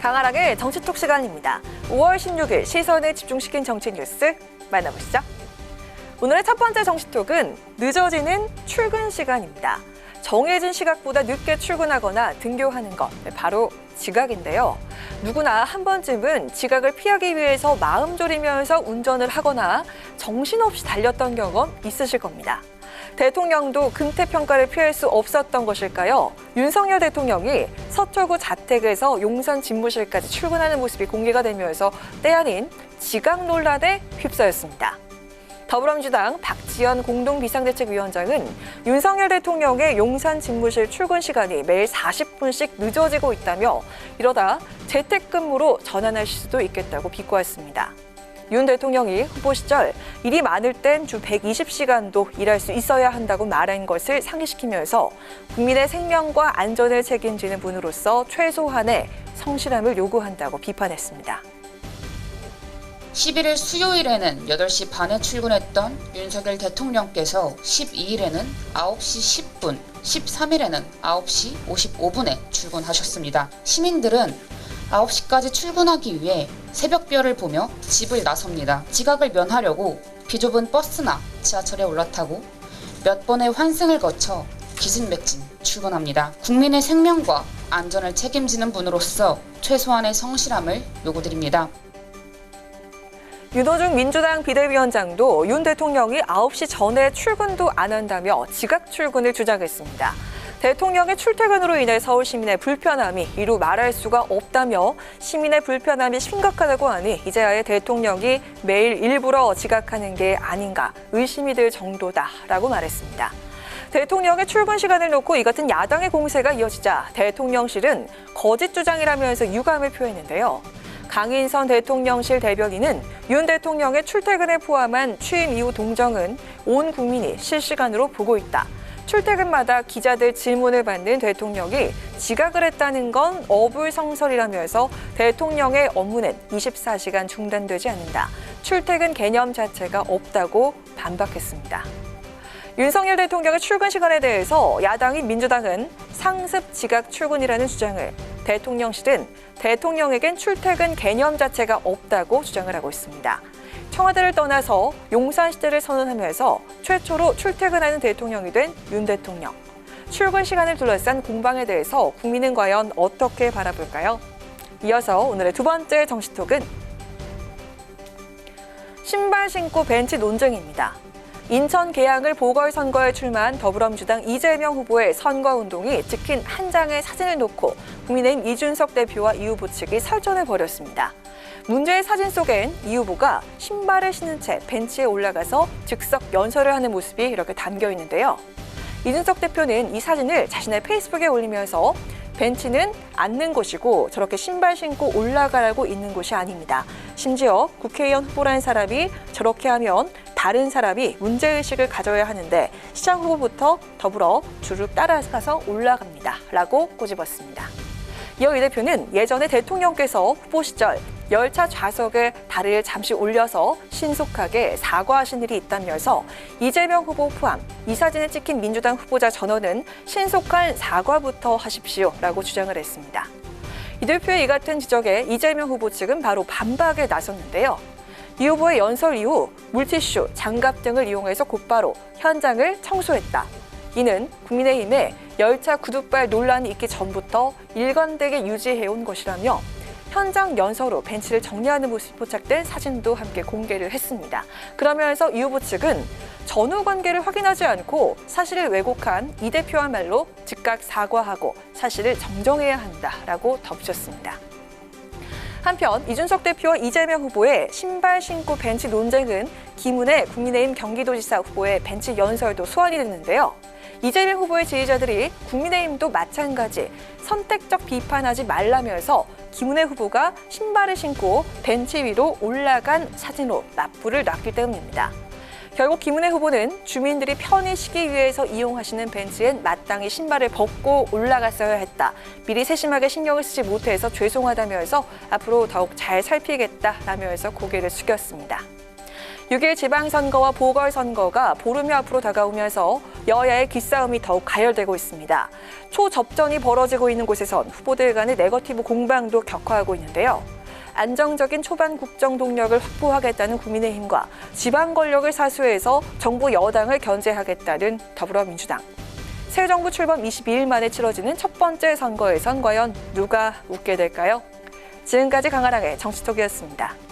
강하락의 정치톡 시간입니다. 5월 16일 시선을 집중시킨 정치 뉴스 만나보시죠. 오늘의 첫 번째 정치톡은 늦어지는 출근 시간입니다. 정해진 시각보다 늦게 출근하거나 등교하는 것, 바로 지각인데요. 누구나 한 번쯤은 지각을 피하기 위해서 마음 졸이면서 운전을 하거나 정신없이 달렸던 경험 있으실 겁니다. 대통령도 금태평가를 피할 수 없었던 것일까요? 윤석열 대통령이 서초구 자택에서 용산 집무실까지 출근하는 모습이 공개가 되면서 때 아닌 지각 논란에 휩싸였습니다. 더불어민주당 박지원 공동비상대책위원장은 윤석열 대통령의 용산 집무실 출근 시간이 매일 40분씩 늦어지고 있다며 이러다 재택근무로 전환할 수도 있겠다고 비꼬았습니다. 윤 대통령이 후보 시절 일이 많을 땐 주 120시간도 일할 수 있어야 한다고 말한 것을 상기시키면서 국민의 생명과 안전을 책임지는 분으로서 최소한의 성실함을 요구한다고 비판했습니다. 11일 수요일에는 8시 반에 출근했던 윤석열 대통령께서 12일에는 9시 10분, 13일에는 9시 55분에 출근하셨습니다. 시민들은 9시까지 출근하기 위해 새벽별을 보며 집을 나섭니다. 지각을 면하려고 비좁은 버스나 지하철에 올라타고 몇 번의 환승을 거쳐 기진맥진 출근합니다. 국민의 생명과 안전을 책임지는 분으로서 최소한의 성실함을 요구드립니다. 윤호중 민주당 비대위원장도 윤 대통령이 9시 전에 출근도 안 한다며 지각 출근을 주장했습니다. 대통령의 출퇴근으로 인해 서울 시민의 불편함이 이루 말할 수가 없다며 시민의 불편함이 심각하다고 하니 이제야 대통령이 매일 일부러 지각하는 게 아닌가 의심이 들 정도다라고 말했습니다. 대통령의 출근 시간을 놓고 이 같은 야당의 공세가 이어지자 대통령실은 거짓 주장이라면서 유감을 표했는데요. 강인선 대통령실 대변인은 윤 대통령의 출퇴근을 포함한 취임 이후 동정은 온 국민이 실시간으로 보고 있다. 출퇴근마다 기자들 질문을 받는 대통령이 지각을 했다는 건 어불성설이라면서 대통령의 업무는 24시간 중단되지 않는다. 출퇴근 개념 자체가 없다고 반박했습니다. 윤석열 대통령의 출근 시간에 대해서 야당인 민주당은 상습 지각 출근이라는 주장을, 대통령실은 대통령에겐 출퇴근 개념 자체가 없다고 주장을 하고 있습니다. 청와대를 떠나서 용산 시대를 선언하면서 최초로 출퇴근하는 대통령이 된 윤 대통령. 출근 시간을 둘러싼 공방에 대해서 국민은 과연 어떻게 바라볼까요? 이어서 오늘의 두 번째 정치톡은 신발 신고 벤치 논쟁입니다. 인천 계양을 보궐선거에 출마한 더불어민주당 이재명 후보의 선거운동이 찍힌 한 장의 사진을 놓고 국민의힘 이준석 대표와 이 후보 측이 설전을 벌였습니다. 문제의 사진 속엔 이 후보가 신발을 신은 채 벤치에 올라가서 즉석 연설을 하는 모습이 이렇게 담겨 있는데요. 이준석 대표는 이 사진을 자신의 페이스북에 올리면서 벤치는 앉는 곳이고 저렇게 신발 신고 올라가라고 있는 곳이 아닙니다. 심지어 국회의원 후보라는 사람이 저렇게 하면 다른 사람이 문제의식을 가져야 하는데 시장 후보부터 더불어 줄을 따라가서 올라갑니다. 라고 꼬집었습니다. 이어 이 대표는 예전에 대통령께서 후보 시절 열차 좌석에 다리를 잠시 올려서 신속하게 사과하신 일이 있다면서 이재명 후보 포함 이 사진에 찍힌 민주당 후보자 전원은 신속한 사과부터 하십시오라고 주장을 했습니다. 이 대표의 이 같은 지적에 이재명 후보 측은 바로 반박에 나섰는데요. 이 후보의 연설 이후 물티슈, 장갑 등을 이용해서 곧바로 현장을 청소했다. 이는 국민의힘의 열차 구두발 논란이 있기 전부터 일관되게 유지해온 것이라며 현장 연서로 벤치를 정리하는 모습이 포착된 사진도 함께 공개를 했습니다. 그러면서 이 후보 측은 전후 관계를 확인하지 않고 사실을 왜곡한 이 대표야말로 즉각 사과하고 사실을 정정해야 한다라고 덧붙였습니다. 한편 이준석 대표와 이재명 후보의 신발 신고 벤치 논쟁은 김은혜 국민의힘 경기도지사 후보의 벤치 연설도 소환이 됐는데요. 이재명 후보의 지지자들이 국민의힘도 마찬가지 선택적 비판하지 말라면서 김은혜 후보가 신발을 신고 벤치 위로 올라간 사진으로 납부를 놨기 때문입니다. 결국 김은혜 후보는 주민들이 편히 쉬기 위해서 이용하시는 벤치엔 마땅히 신발을 벗고 올라갔어야 했다. 미리 세심하게 신경을 쓰지 못해서 죄송하다면서 앞으로 더욱 잘 살피겠다라면서 고개를 숙였습니다. 6일 지방선거와 보궐선거가 보름여 앞으로 다가오면서 여야의 기싸움이 더욱 가열되고 있습니다. 초접전이 벌어지고 있는 곳에선 후보들 간의 네거티브 공방도 격화하고 있는데요. 안정적인 초반 국정 동력을 확보하겠다는 국민의힘과 지방 권력을 사수해서 정부 여당을 견제하겠다는 더불어민주당. 새 정부 출범 22일 만에 치러지는 첫 번째 선거에선 과연 누가 웃게 될까요? 지금까지 강아랑의 정치톡이었습니다.